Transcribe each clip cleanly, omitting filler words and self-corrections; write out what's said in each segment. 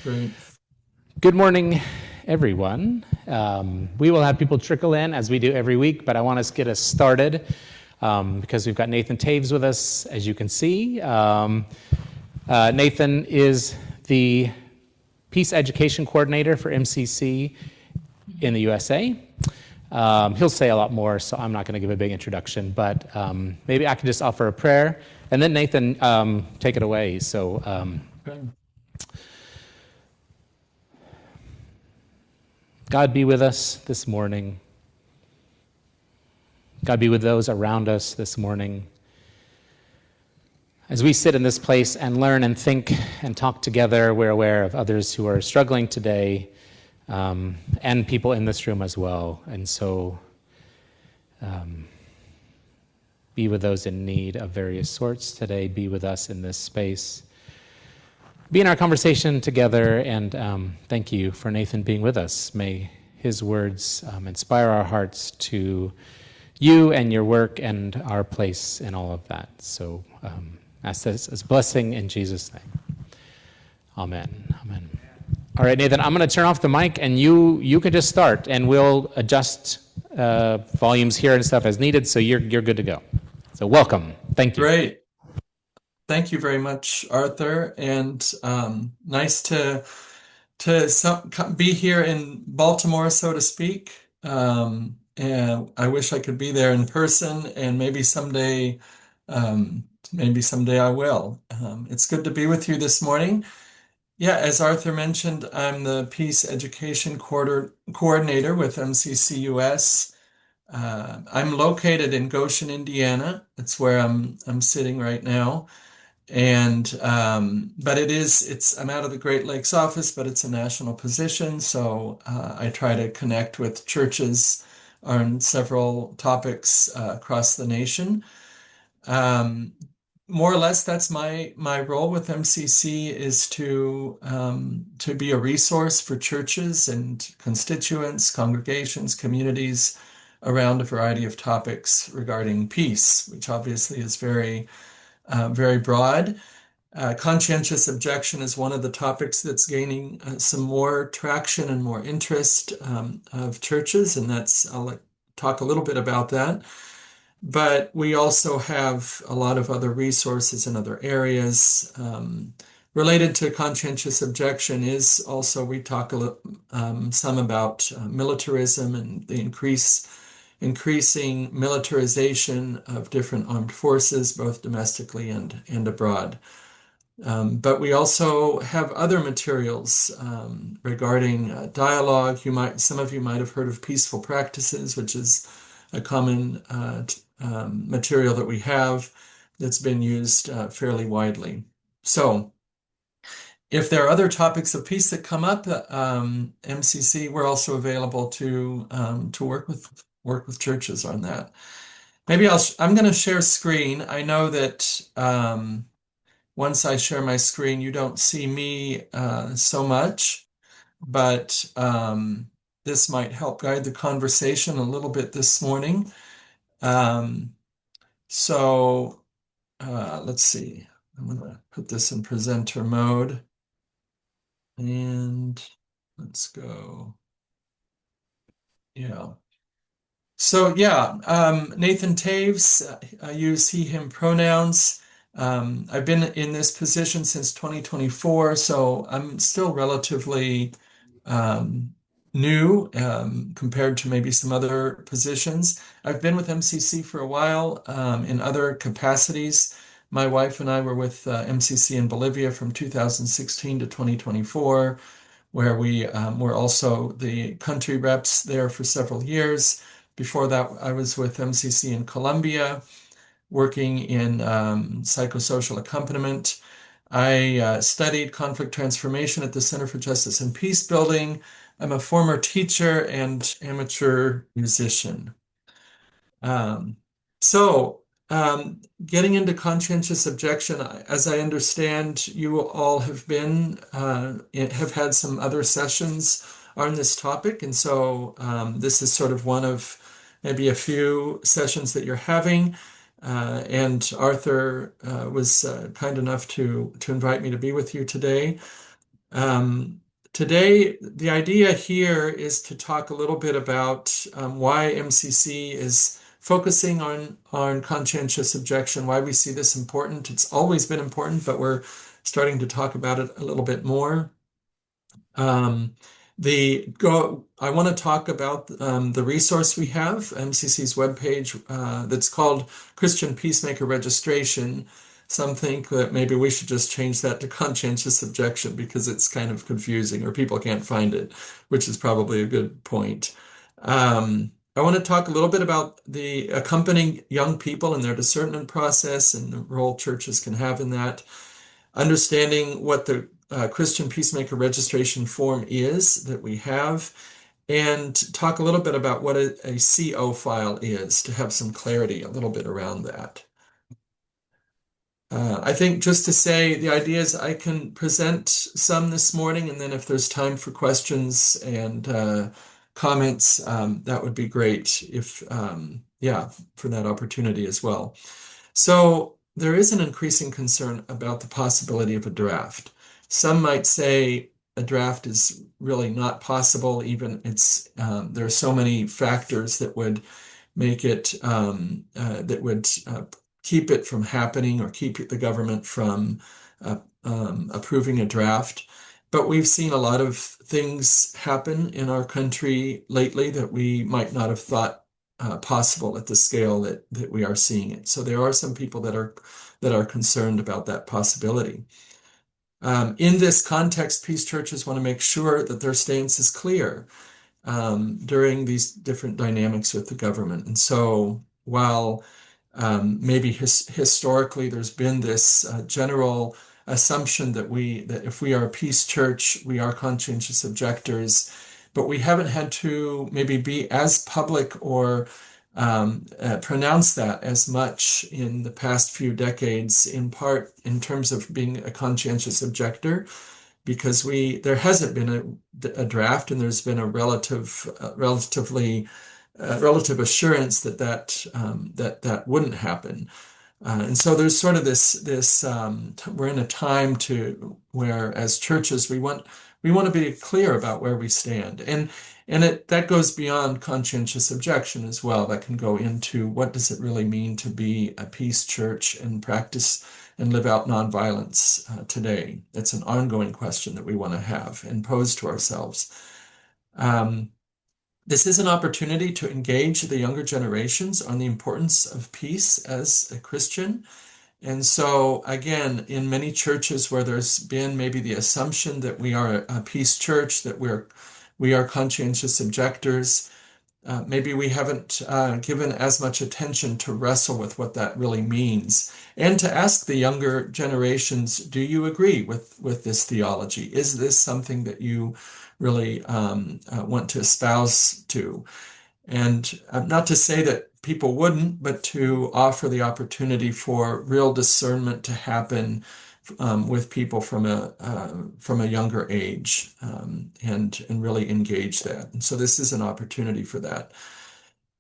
Great. Good morning, everyone. We will have people trickle in as we do every week, but I want to get us started because we've got Nathan Toews with us, as you can see. Nathan is the Peace Education Coordinator for MCC in the USA. He'll say a lot more, so I'm not going to give a big introduction, but maybe I can just offer a prayer, and then Nathan, take it away. Okay. God be with us this morning. God be with those around us this morning. As we sit in this place and learn and think and talk together, we're aware of others who are struggling today, and people in this room as well. And so be with those in need of various sorts today. Be with us in this space. Be in our conversation together, and thank you for Nathan being with us. May his words inspire our hearts to you and your work and our place in all of that. So ask this as blessing in Jesus' name. Amen. Amen. All right, Nathan, I'm going to turn off the mic, and you can just start, and we'll adjust volumes here and stuff as needed, so you're good to go. So welcome. Thank you. Great. Thank you very much, Arthur, and nice to be here in Baltimore, so to speak. And I wish I could be there in person, and maybe someday I will. It's good to be with you this morning. Yeah, as Arthur mentioned, I'm the Peace Education Coordinator with MCC US. I'm located in Goshen, Indiana. That's where I'm sitting right now. And but I'm out of the Great Lakes office, but it's a national position. So I try to connect with churches on several topics across the nation. Um, More or less, that's my role with MCC is to be a resource for churches and constituents, congregations, communities around a variety of topics regarding peace, which obviously is very broad. Conscientious objection is one of the topics that's gaining some more traction and more interest of churches, and I'll talk a little bit about that. But we also have a lot of other resources in other areas. Related to conscientious objection is also we talk some about militarism and the increasing militarization of different armed forces, both domestically and abroad. But we also have other materials regarding dialogue. Some of you might have heard of peaceful practices, which is a common material that we have that's been used fairly widely. So if there are other topics of peace that come up, MCC, we're also available to work with churches on that. Maybe I'm going to share screen. I know that once I share my screen, you don't see me so much, but this might help guide the conversation a little bit this morning. So let's see. I'm going to put this in presenter mode. And let's go. Yeah. So yeah, Nathan Toews, I use he, him pronouns. I've been in this position since 2024, so I'm still relatively new compared to maybe some other positions. I've been with MCC for a while in other capacities. My wife and I were with MCC in Bolivia from 2016 to 2024, where we were also the country reps there for several years. Before that, I was with MCC in Colombia, working in psychosocial accompaniment. I studied conflict transformation at the Center for Justice and Peace Building. I'm a former teacher and amateur musician. So, getting into conscientious objection, as I understand, you all have had some other sessions on this topic, and so this is sort of one of maybe a few sessions that you're having. And Arthur was kind enough to invite me to be with you today. Um, Today, the idea here is to talk a little bit about why MCC is focusing on conscientious objection, why we see this important. It's always been important, but we're starting to talk about it a little bit more. Um, I want to talk about the resource we have, MCC's webpage, that's called Christian Peacemaker Registration. Some think that maybe we should just change that to conscientious objection because it's kind of confusing or people can't find it, which is probably a good point. I want to talk a little bit about the accompanying young people and their discernment process and the role churches can have in that, understanding what the Christian Peacemaker registration form is that we have, and talk a little bit about what a CO file is to have some clarity a little bit around that. I think just to say the idea is I can present some this morning, and then if there's time for questions and comments, that would be great if, yeah, for that opportunity as well. So there is an increasing concern about the possibility of a draft. Some might say a draft is really not possible, even there are so many factors that would make it that would keep it from happening or keep the government from approving a draft. But we've seen a lot of things happen in our country lately that we might not have thought possible at the scale that we are seeing it. So there are some people that are concerned about that possibility. In this context, peace churches want to make sure that their stance is clear during these different dynamics with the government. And so while maybe historically there's been this general assumption that if we are a peace church, we are conscientious objectors, but we haven't had to maybe be as public or pronounce that as much in the past few decades, in part in terms of being a conscientious objector, because there hasn't been a draft and there's been a relative assurance that wouldn't happen. And so there's sort of this we're in a time where as churches we want to be clear about where we stand, and that goes beyond conscientious objection as well. That can go into what does it really mean to be a peace church and practice and live out nonviolence today. It's an ongoing question that we want to have and pose to ourselves. Um, this is an opportunity to engage the younger generations on the importance of peace as a Christian. And so, again, in many churches where there's been maybe the assumption that we are a peace church, that we are conscientious objectors, maybe we haven't given as much attention to wrestle with what that really means, and to ask the younger generations, do you agree with this theology? Is this something that you really want to espouse to? And not to say that people wouldn't, but to offer the opportunity for real discernment to happen with people from a younger age, and really engage that. And so this is an opportunity for that.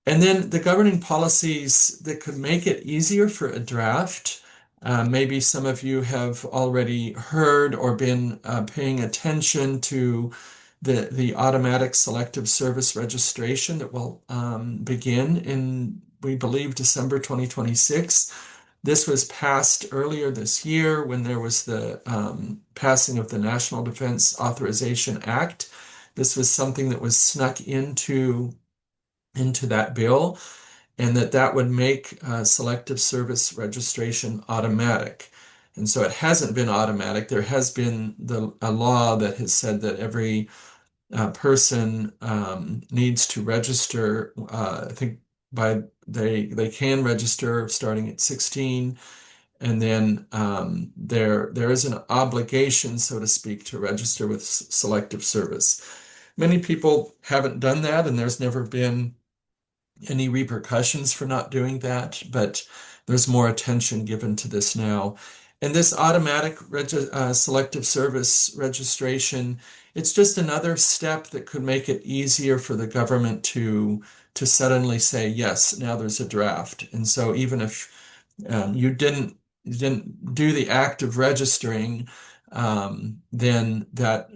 And then the governing policies that could make it easier for a draft. Maybe some of you have already heard or been paying attention to the automatic selective service registration that will begin in, we believe, December 2026. This was passed earlier this year when there was the passing of the National Defense Authorization Act. This was something that was snuck into that bill, and that would make selective service registration automatic. And so it hasn't been automatic. There has been a law that has said that every person needs to register. I think they can register starting at 16, and then there is an obligation, so to speak, to register with selective service. Many people haven't done that, and there's never been any repercussions for not doing that, but there's more attention given to this now. And this automatic selective service registration, it's just another step that could make it easier for the government to suddenly say, yes, now there's a draft. And so even if you didn't do the act of registering, then now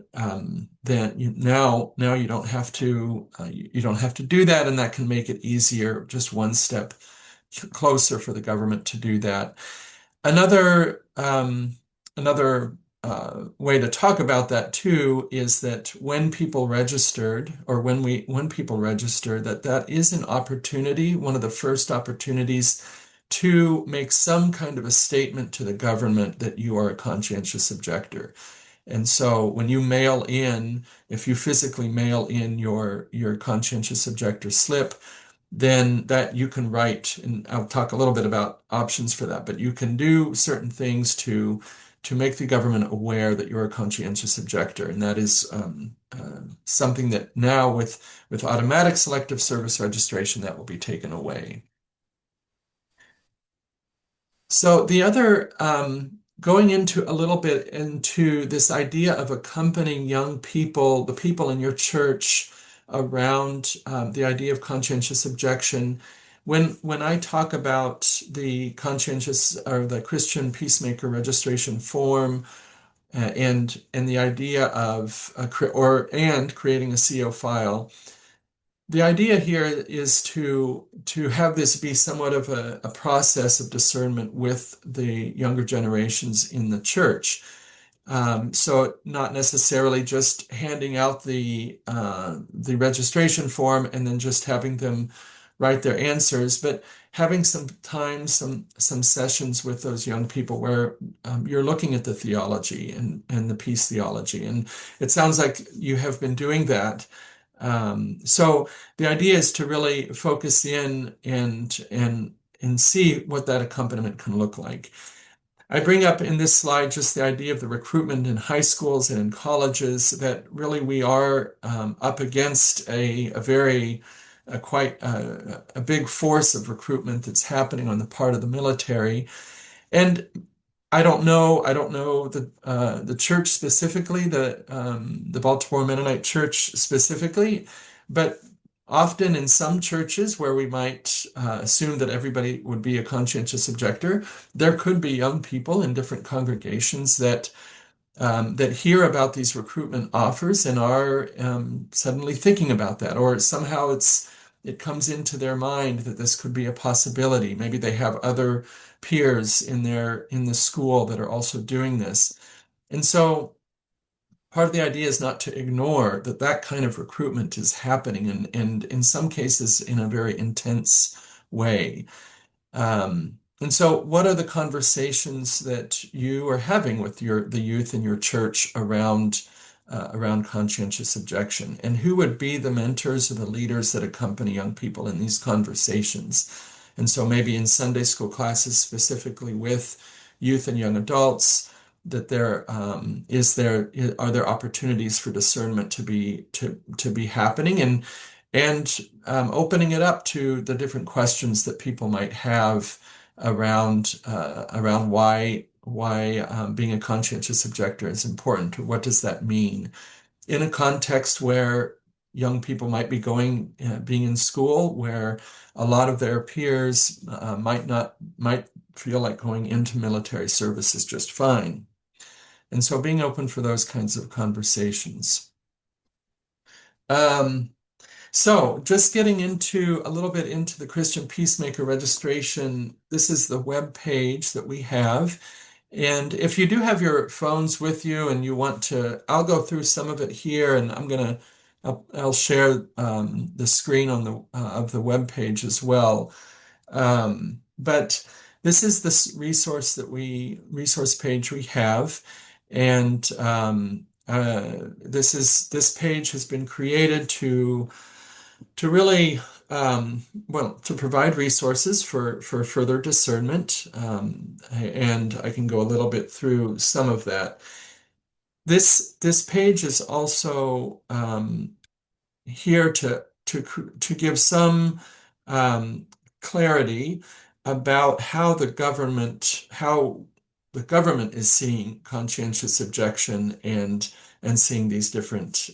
you don't have to you don't have to do that, and that can make it easier, just one step closer for the government to do that. Another way to talk about that too is that when people registered, or when people register, that is an opportunity, one of the first opportunities to make some kind of a statement to the government that you are a conscientious objector. And so when you mail in, if you physically mail in your conscientious objector slip, then that you can write, and I'll talk a little bit about options for that, but you can do certain things to make the government aware that you're a conscientious objector, and that is something that now with automatic selective service registration that will be taken away. So the other, going into a little bit into this idea of accompanying young people, the people in your church, around the idea of conscientious objection. When I talk about the conscientious or the Christian peacemaker registration form, and the idea of creating a CO file. The idea here is to have this be somewhat of a process of discernment with the younger generations in the church. So not necessarily just handing out the registration form and then just having them write their answers, but having some time, some sessions with those young people where you're looking at the theology and the peace theology. And it sounds like you have been doing that. So the idea is to really focus in and see what that accompaniment can look like. I bring up in this slide just the idea of the recruitment in high schools and in colleges, that really we are up against a very quite a big force of recruitment that's happening on the part of the military. And I don't know the church specifically, the Baltimore Mennonite Church specifically, but often in some churches where we might assume that everybody would be a conscientious objector, there could be young people in different congregations that hear about these recruitment offers and are suddenly thinking about that, or somehow it comes into their mind that this could be a possibility. Maybe they have other peers in the school that are also doing this. And so part of the idea is not to ignore that kind of recruitment is happening, and in some cases in a very intense way. And so what are the conversations that you are having with the youth in your church around conscientious objection? And who would be the mentors or the leaders that accompany young people in these conversations? And so maybe in Sunday school classes, specifically with youth and young adults, that are there opportunities for discernment to be happening, and opening it up to the different questions that people might have around why being a conscientious objector is important. What does that mean in a context where young people might be being in school, where a lot of their peers might feel like going into military service is just fine. And so being open for those kinds of conversations. Um, so just getting into a little bit into the Christian Peacemaker registration, this is the web page that we have. And if you do have your phones with you and you want to, I'll go through some of it here, and I'll share the screen of the web page as well. But this is this resource page we have, and this page has been created to really to provide resources for further discernment, and I can go a little bit through some of that. This page is also here to give some clarity about how the government is seeing conscientious objection and seeing these different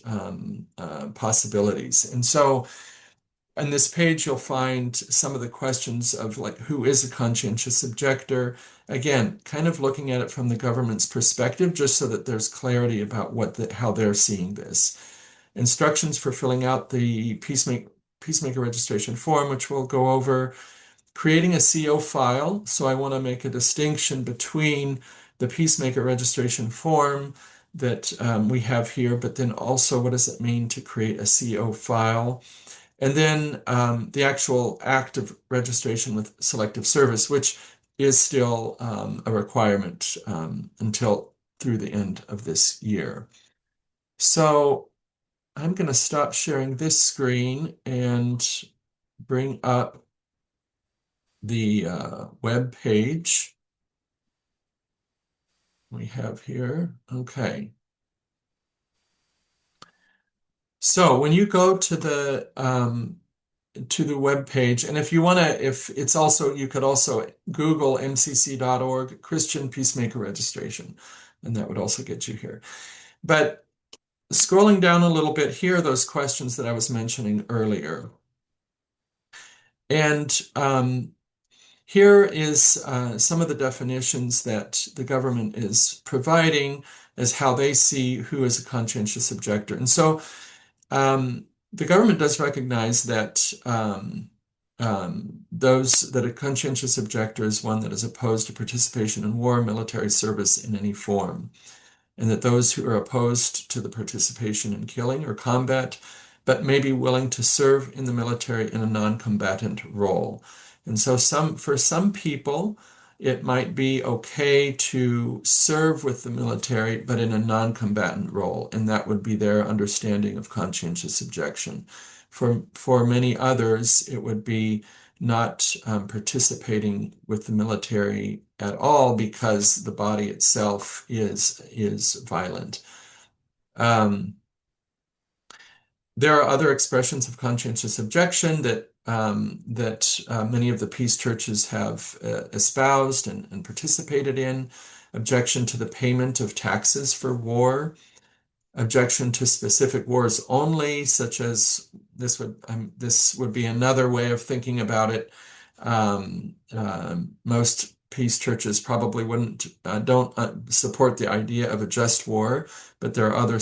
possibilities. And so on this page, you'll find some of the questions of like, who is a conscientious objector? Again, kind of looking at it from the government's perspective, just so that there's clarity about how they're seeing this. Instructions for filling out the peacemaker registration form, which we'll go over. Creating a CO file. So I want to make a distinction between the peacemaker registration form that we have here, but then also what does it mean to create a CO file? And then the actual act of registration with selective service, which is still a requirement until through the end of this year. So I'm going to stop sharing this screen and bring up the web page we have here. Okay. So when you go to the web page, and if you want to, if it's also, you could also Google mcc.org Christian Peacemaker Registration, and that would also get you here. But scrolling down a little bit, here are those questions that I was mentioning earlier. And here is some of the definitions that the government is providing as how they see who is a conscientious objector. And so the government does recognize that that a conscientious objector is one that is opposed to participation in war, military service in any form, and that those who are opposed to the participation in killing or combat, but may be willing to serve in the military in a non-combatant role. And so for some people, it might be okay to serve with the military, but in a non-combatant role, and that would be their understanding of conscientious objection. For many others, it would be not participating with the military at all because the body itself is violent. There are other expressions of conscientious objection that many of the peace churches have espoused and participated in. Objection to the payment of taxes for war. Objection to specific wars only, such as this would be another way of thinking about it. Most peace churches probably don't support the idea of a just war, but there are other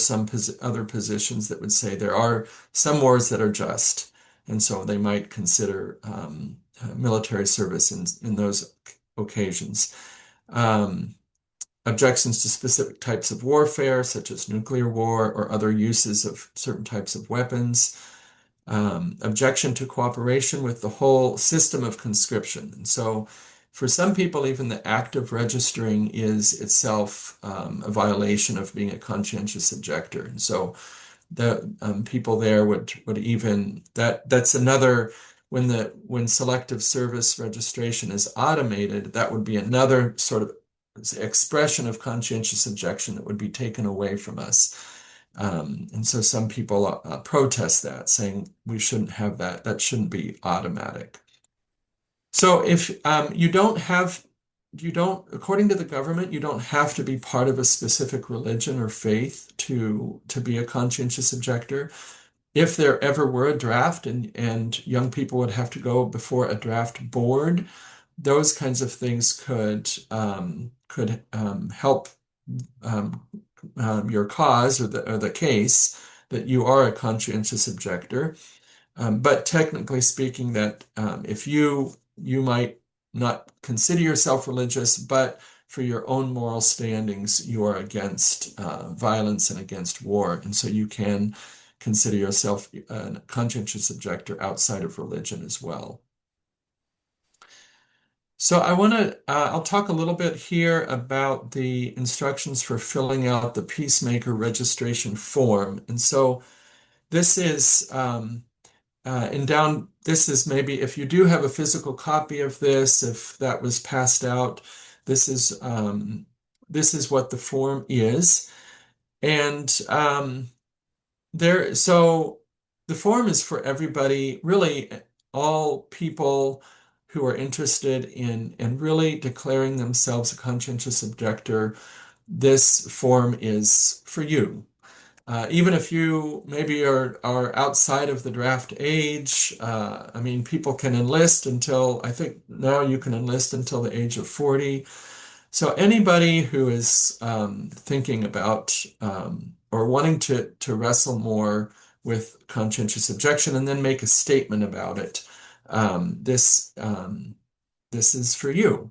positions that would say there are some wars that are just, and so they might consider military service in those occasions. Objections to specific types of warfare, such as nuclear war or other uses of certain types of weapons. Objection to cooperation with the whole system of conscription. And so for some people, even the act of registering is itself a violation of being a conscientious objector. And so the people there would even, that's another, when selective service registration is automated, that would be another sort of expression of conscientious objection that would be taken away from us. And so some people protest that, saying we shouldn't have that. That shouldn't be automatic. So if according to the government, you don't have to be part of a specific religion or faith to be a conscientious objector. If there ever were a draft and young people would have to go before a draft board, those kinds of things could help your cause or the case that you are a conscientious objector. But technically speaking, that if you might not consider yourself religious, but for your own moral standings, you are against violence and against war, and so you can consider yourself a conscientious objector outside of religion as well. So I'll talk a little bit here about the instructions for filling out the peacemaker registration form. And so this is, this is maybe if you do have a physical copy of this, if that was passed out, this is what the form is. And so the form is for everybody, really all people who are interested in really declaring themselves a conscientious objector. This form is for you. Even if you maybe are outside of the draft age, I mean, people can enlist until, I think now you can enlist until the age of 40. So anybody who is thinking about or wanting to wrestle more with conscientious objection and then make a statement about it, this is for you.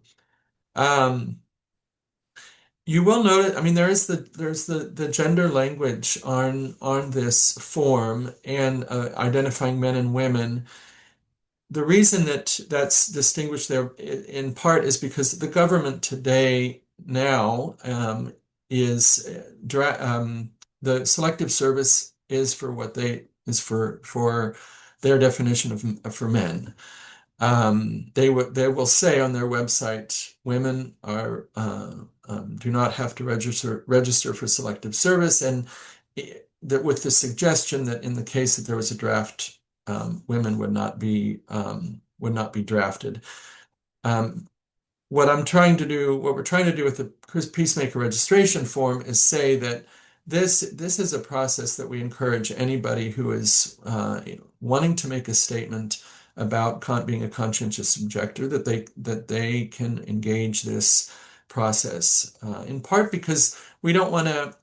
Um, you will notice, I mean, there's the gender language on this form and identifying men and women. The reason that that's distinguished there in part is because the government today now is the selective service is for what they is for their definition of for men. They will say on their website, women are do not have to register for selective service, and that with the suggestion that in the case that there was a draft, women would not be drafted. Um, what we're trying to do with the Peacemaker registration form is say that this is a process that we encourage anybody who is wanting to make a statement about being a conscientious objector that they can engage this process. In part because we don't want to.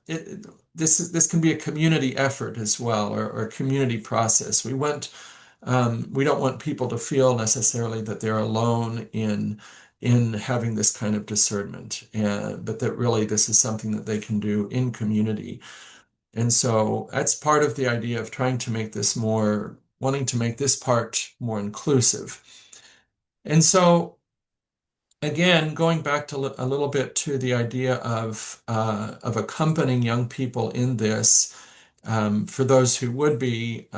This can be a community effort as well, or a community process. We don't want people to feel necessarily that they're alone in having this kind of discernment, but that really this is something that they can do in community. And so that's part of the idea of trying to make this more, wanting to make this part more inclusive. And so again, going back to a little bit to the idea of accompanying young people in this, for those who would be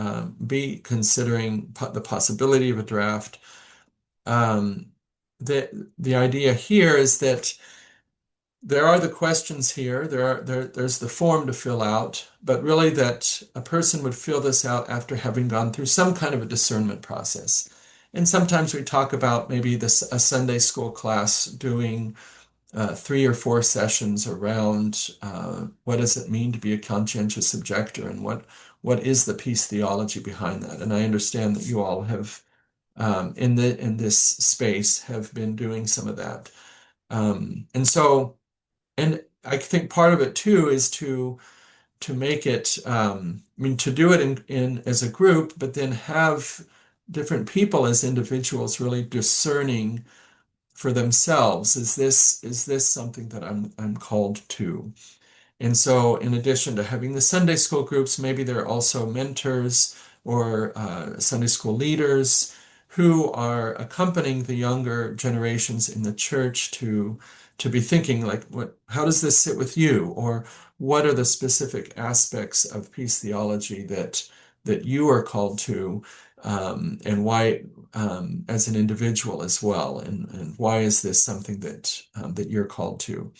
considering the possibility of a draft, um, the idea here is that there are the questions here. There's the form to fill out, but really that a person would fill this out after having gone through some kind of a discernment process. And sometimes we talk about maybe a Sunday school class doing 3 or 4 sessions around what does it mean to be a conscientious objector and what is the peace theology behind that. And I understand that you all have in this space have been doing some of that. And so, and I think part of it too is to make it, I mean, to do it in as a group, but then have different people as individuals really discerning for themselves. Is this something that I'm called to? And so, in addition to having the Sunday school groups, maybe there are also mentors or Sunday school leaders who are accompanying the younger generations in the church to be thinking like, how does this sit with you? Or what are the specific aspects of peace theology that you are called to, and why, as an individual as well, and why is this something that you're called to?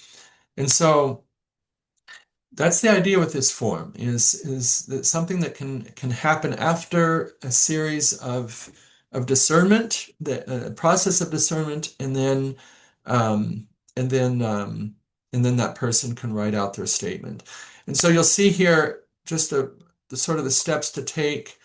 And so that's the idea with this form is that something that can happen after a series of discernment, the process of discernment, um, and then and then that person can write out their statement. And so you'll see here just the sort of the steps to take.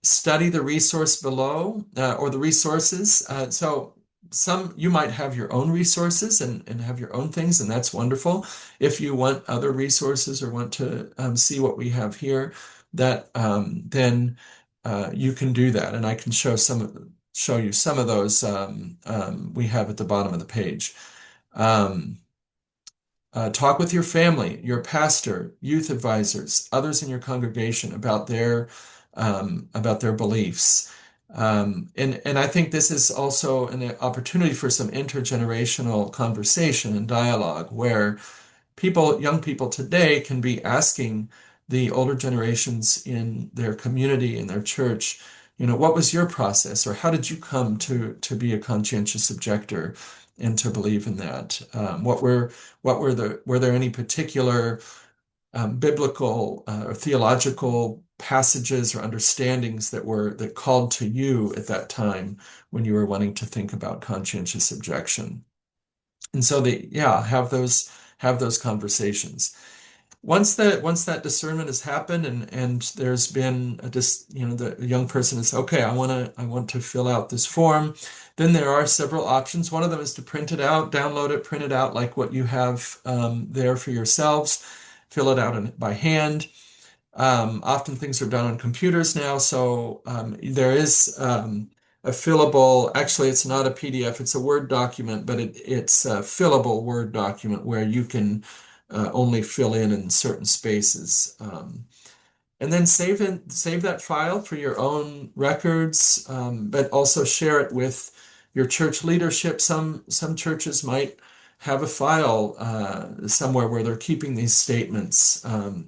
Study the resource below, or the resources. So some you might have your own resources and have your own things, and that's wonderful. If you want other resources or want to see what we have here, that then you can do that, and I can show you some of those we have at the bottom of the page. Um, talk with your family, your pastor, youth advisors, others in your congregation about their beliefs. And I think this is also an opportunity for some intergenerational conversation and dialogue where young people today can be asking the older generations in their community, in their church, what was your process, or how did you come to be a conscientious objector and to believe in that? Were there any particular biblical or theological passages or understandings that called to you at that time when you were wanting to think about conscientious objection? And so have those conversations. once that discernment has happened and there's been the young person is okay, I want to fill out this form, then there are several options. One of them is to print it out, download it, print it out like what you have there for yourselves, fill it out by hand. Often things are done on computers now, so there is a fillable, actually, it's not a PDF, it's a Word document, but it's a fillable Word document where you can only fill in certain spaces. And then save that file for your own records, but also share it with your church leadership. Some churches might have a file somewhere where they're keeping these statements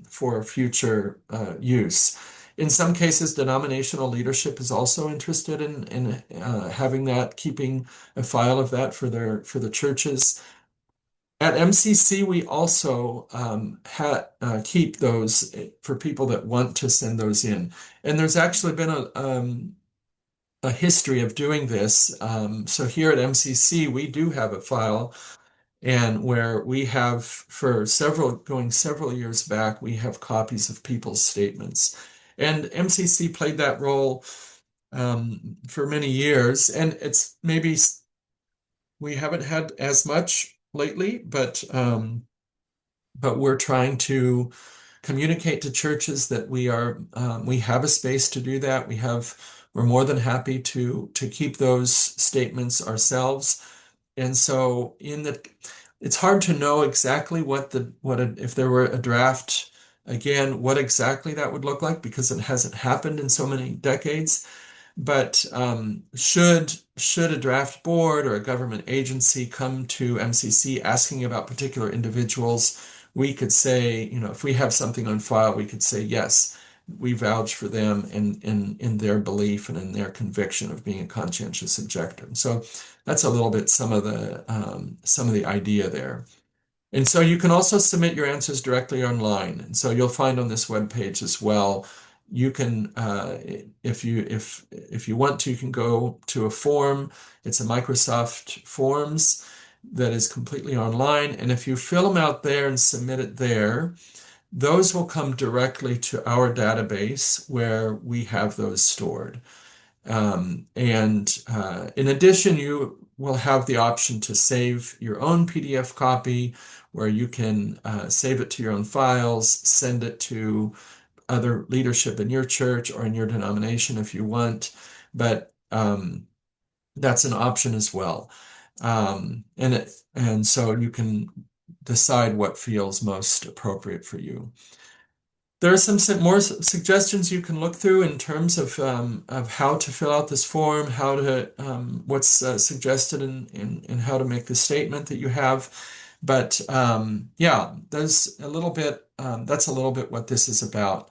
for future use. In some cases, denominational leadership is also interested in having that, keeping a file of that for the churches. At MCC, we also keep those for people that want to send those in. And there's actually been a history of doing this. So here at MCC, we do have a file, and where we have, going several years back, we have copies of people's statements. And MCC played that role for many years. And it's maybe we haven't had as much lately, but we're trying to communicate to churches that we have a space to do that. We're more than happy to keep those statements ourselves. And so it's hard to know exactly if there were a draft again, what exactly that would look like because it hasn't happened in so many decades. But should a draft board or a government agency come to MCC asking about particular individuals, we could say, if we have something on file, we could say, yes, we vouch for them in their belief and in their conviction of being a conscientious objector. So that's a little bit some of the idea there. And so you can also submit your answers directly online. And so you'll find on this webpage as well, you can, if you want to, you can go to a form. It's a Microsoft Forms that is completely online. And if you fill them out there and submit it there, those will come directly to our database where we have those stored. And in addition, you will have the option to save your own PDF copy where you can save it to your own files, send it to other leadership in your church or in your denomination if you want. But that's an option as well. And so you can decide what feels most appropriate for you. There are some more suggestions you can look through in terms of how to fill out this form, what's suggested in how to make the statement that you have. But yeah, there's a little bit. That's a little bit what this is about.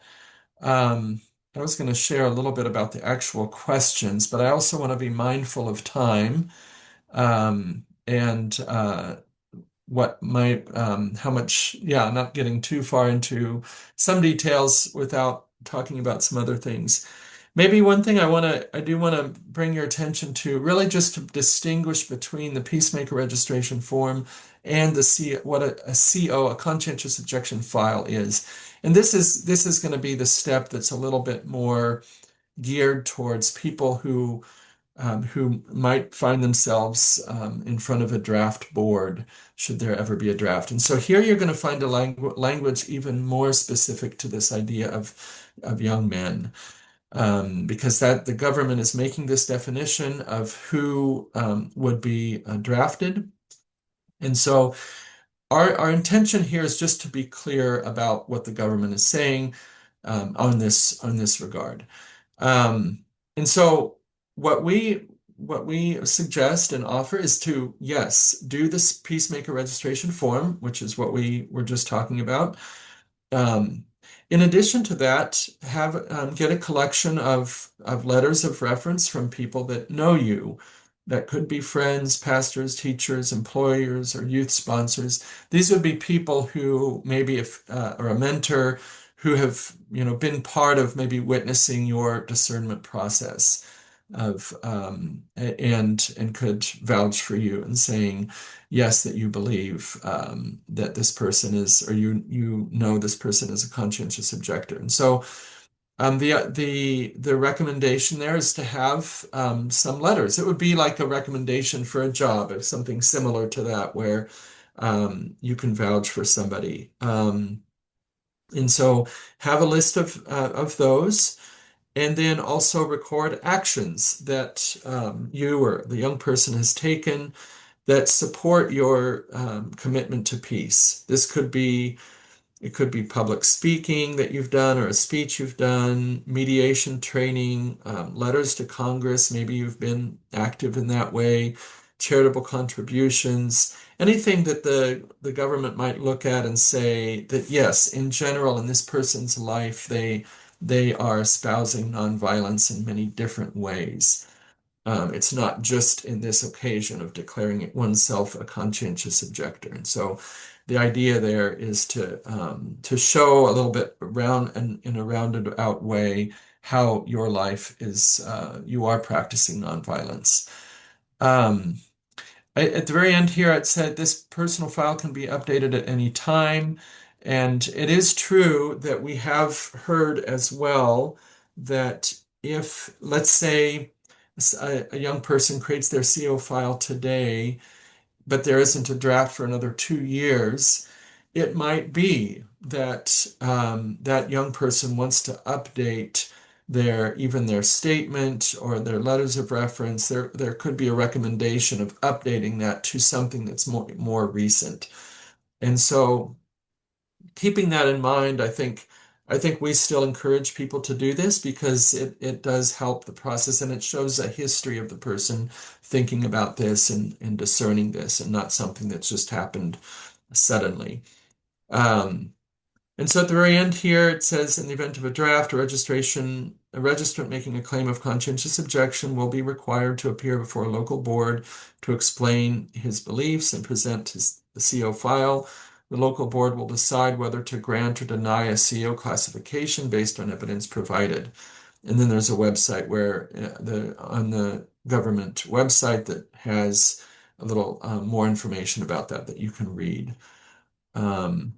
I was going to share a little bit about the actual questions, but I also want to be mindful of time and how much, yeah, not getting too far into some details without talking about some other things. Maybe one thing I do want to bring your attention to, really just to distinguish between the peacemaker registration form and what a CO, a conscientious objection file is. And this is going to be the step that's a little bit more geared towards people who might find themselves in front of a draft board, should there ever be a draft. And so here you're going to find a language even more specific to this idea of young men, because the government is making this definition of who would be drafted. And so our intention here is just to be clear about what the government is saying on this regard. And so what we suggest and offer is to, yes, do this peacemaker registration form, which is what we were just talking about. In addition to that, get a collection of letters of reference from people that know you. That could be friends, pastors, teachers, employers, or youth sponsors. These would be people who maybe or a mentor who have been part of maybe witnessing your discernment process. and could vouch for you and saying yes, that you believe that this person is, or you know this person is a conscientious objector. And so the recommendation there is to have some letters. It would be like a recommendation for a job, or something similar to that, where you can vouch for somebody. And so have a list of those, and then also record actions that you or the young person has taken that support your commitment to peace. This could be it could be public speaking that you've done, or a speech you've done, mediation training, letters to Congress. Maybe you've been active in that way, charitable contributions, anything that the government might look at and say that, yes, in general, in this person's life, they are espousing nonviolence in many different ways. It's not just in this occasion of declaring oneself a conscientious objector. And so the idea there is to show a little bit around and in a rounded out way how your life is, you are practicing nonviolence. Um, at the very end here, it said this personal file can be updated at any time. And it is true that we have heard as well that if, let's say, a young person creates their CO file today, but there isn't a draft for another 2 years, it might be that that young person wants to update even their statement or their letters of reference. There could be a recommendation of updating that to something that's more recent. And so keeping that in mind, I think we still encourage people to do this because it does help the process, and it shows a history of the person thinking about this and discerning this, and not something that's just happened suddenly. Um, and so at the very end here, it says, in the event of a draft or registration, a registrant making a claim of conscientious objection will be required to appear before a local board to explain his beliefs and present the CO file. The local board will decide whether to grant or deny a CO classification based on evidence provided. And then there's a website where on the government website that has a little more information about that you can read. Um,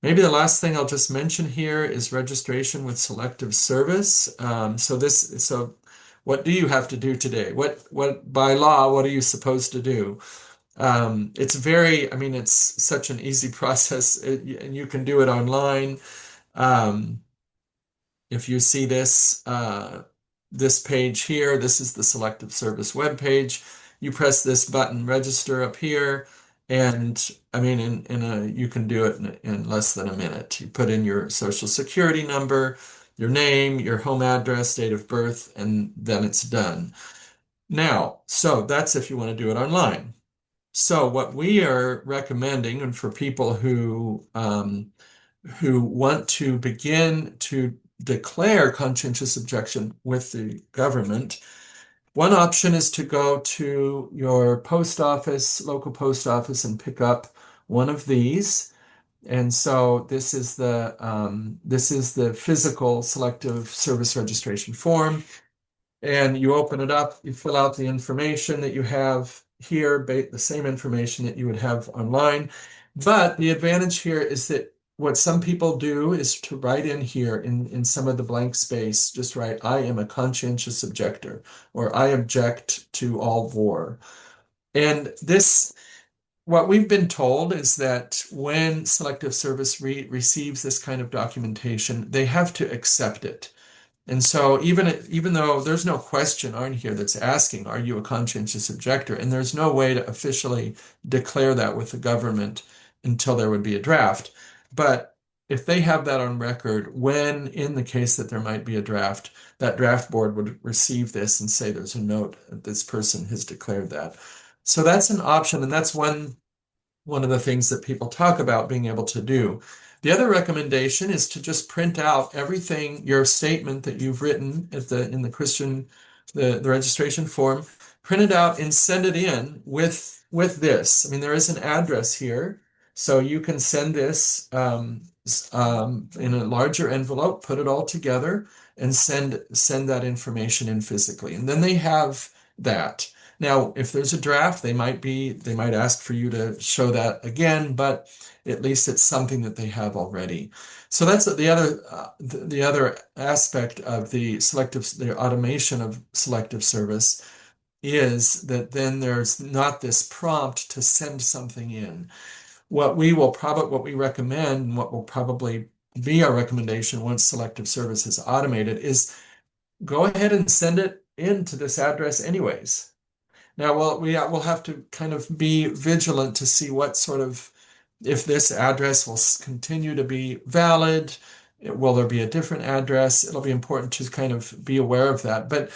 Maybe the last thing I'll just mention here is registration with selective service. So what do you have to do today? What by law, what are you supposed to do? I mean, it's such an easy process, and you can do it online. Um, if you see this page here, this is the selective service web page. You press this button, register up here, and I mean, you can do it in less than a minute. You put in your social security number, your name, your home address, date of birth, and then it's done. Now, so that's if you want to do it online. So what we are recommending, and for people who want to begin to declare conscientious objection with the government, one option is to go to your post office, local post office, and pick up one of these. And so this is the physical selective service registration form. And you open it up, you fill out the information that you have here, the same information that you would have online. But the advantage here is that what some people do is to write in here in some of the blank space, just write, I am a conscientious objector, or I object to all war. And what we've been told is that when selective service receives this kind of documentation, they have to accept it. And so even though there's no question on here that's asking, are you a conscientious objector? And there's no way to officially declare that with the government until there would be a draft. But if they have that on record, when in the case that there might be a draft, that draft board would receive this and say there's a note that this person has declared that. So that's an option, and that's one of the things that people talk about being able to do. The other recommendation is to just print out everything, your statement that you've written in the Christian, the registration form, print it out and send it in with this. I mean, there is an address here. So you can send this in a larger envelope, put it all together, and send that information in physically. And then they have that. Now, if there's a draft, they might ask for you to show that again, but at least it's something that they have already. So that's the other aspect of the automation of selective service is that then there's not this prompt to send something in. What we recommend and what will probably be our recommendation once selective service is automated is go ahead and send it in to this address anyways. Now, we'll have to kind of be vigilant to see what sort of, if this address will continue to be valid, will there be a different address? It'll be important to kind of be aware of that. But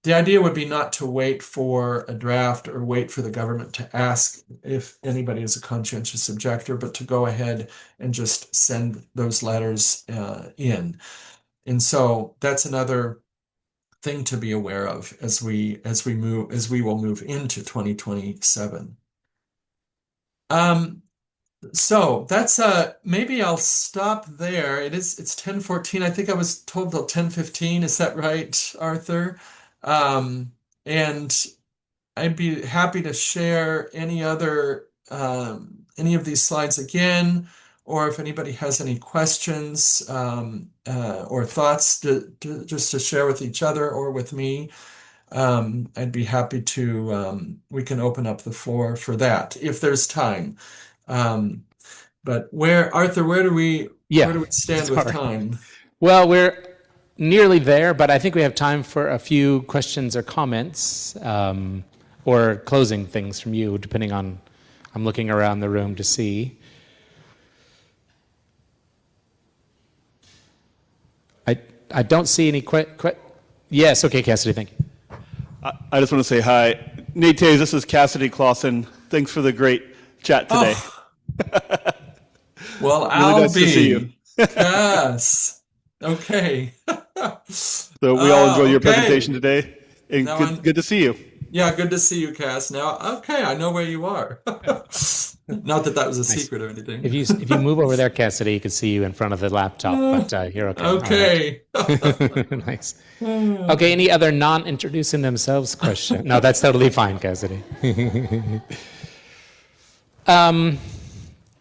the idea would be not to wait for a draft or wait for the government to ask if anybody is a conscientious objector, but to go ahead and just send those letters in. And so that's another thing to be aware of as we will move into 2027. So that's maybe I'll stop there. It's 10:14. I think I was told till 10:15. Is that right, Arthur? And I'd be happy to share any of these slides again, or if anybody has any questions or thoughts just to share with each other or with me, I'd be happy to. We can open up the floor for that if there's time. Um, but Arthur, where Yeah, do we stand with sorry. time? Well, we're nearly there, but I think we have time for a few questions or comments, or closing things from you, depending on. I'm looking around the room to see. I I don't see any Yes, okay, Cassidy, thank you. I just want to say hi. Nate Toews, this is Cassidy Clausen. Thanks for the great chat today. Oh, well, Really I'll nice to see you. be. Yes. Okay. So we all enjoyed your Okay. presentation today, and Now good to see you. yeah, good to see you, Cass. Now, okay, I know where you are. Not that that was a Nice. secret or anything. If you move over there, Cassidy, you can see you in front of the laptop, but you're okay. All right. Okay. Nice. Okay, any other non-introducing themselves question? No, that's totally fine, Cassidy.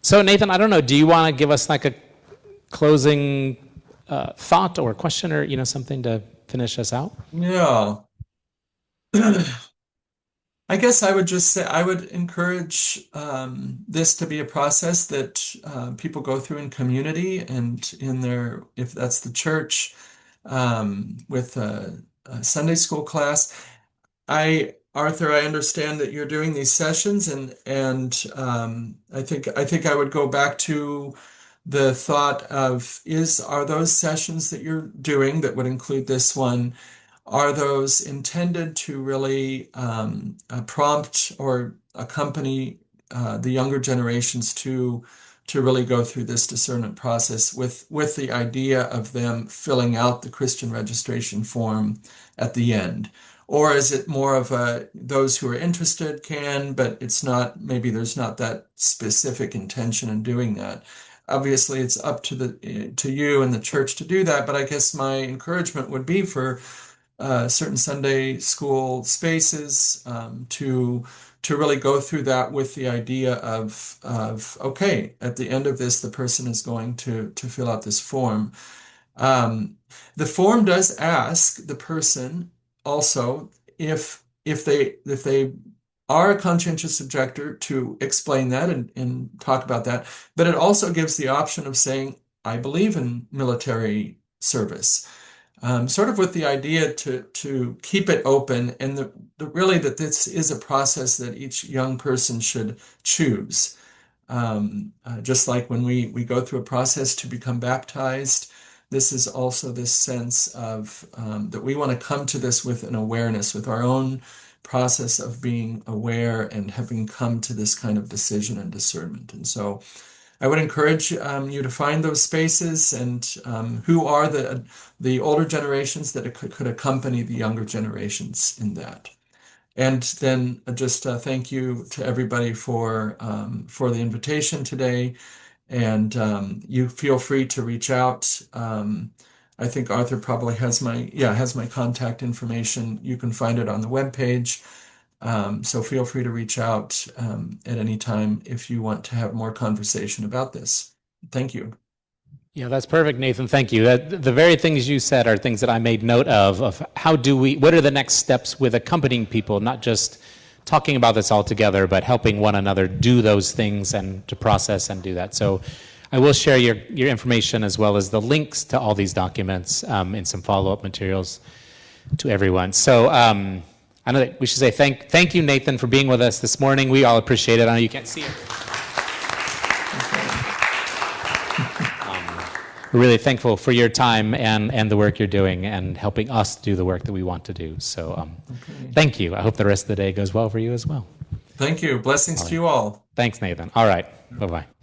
So Nathan, I don't know, do you want to give us like a closing thought or question or, something to finish us out? Yeah. I guess I would just say I would encourage this to be a process that people go through in community and if that's the church, with a Sunday school class. Arthur, I understand that you're doing these sessions, and I think I would go back to the thought of are those sessions that you're doing that would include this one, are those intended to really prompt or accompany the younger generations to really go through this discernment process with the idea of them filling out the Christian registration form at the end? Or is it more of those who are interested can, but it's not, maybe there's not that specific intention in doing that. Obviously, it's up to you and the church to do that, but I guess my encouragement would be for certain Sunday school spaces to really go through that with the idea of okay, at the end of this, the person is going to fill out this form. Um, the form does ask the person also if they are a conscientious objector to explain that and talk about that, but it also gives the option of saying, I believe in military service, sort of with the idea to keep it open and really that this is a process that each young person should choose. Just like when we go through a process to become baptized, this is also this sense of that we want to come to this with an awareness, with our own process of being aware and having come to this kind of decision and discernment. And so I would encourage you to find those spaces and who are the older generations that could accompany the younger generations in that. And then just thank you to everybody for the invitation today. And you feel free to reach out. I think Arthur probably has my contact information. You can find it on the webpage. So feel free to reach out at any time if you want to have more conversation about this. Thank you. Yeah, that's perfect, Nathan. Thank you. The very things you said are things that I made note of what are the next steps with accompanying people, not just talking about this all together, but helping one another do those things and to process and do that. So I will share your information as well as the links to all these documents in some follow-up materials to everyone. So I know that we should say thank you, Nathan, for being with us this morning. We all appreciate it. I know you can't see it. We're really thankful for your time and the work you're doing and helping us do the work that we want to do. So thank you. I hope the rest of the day goes well for you as well. Thank you. Blessings to you all. Thanks, Nathan. All right. Bye-bye.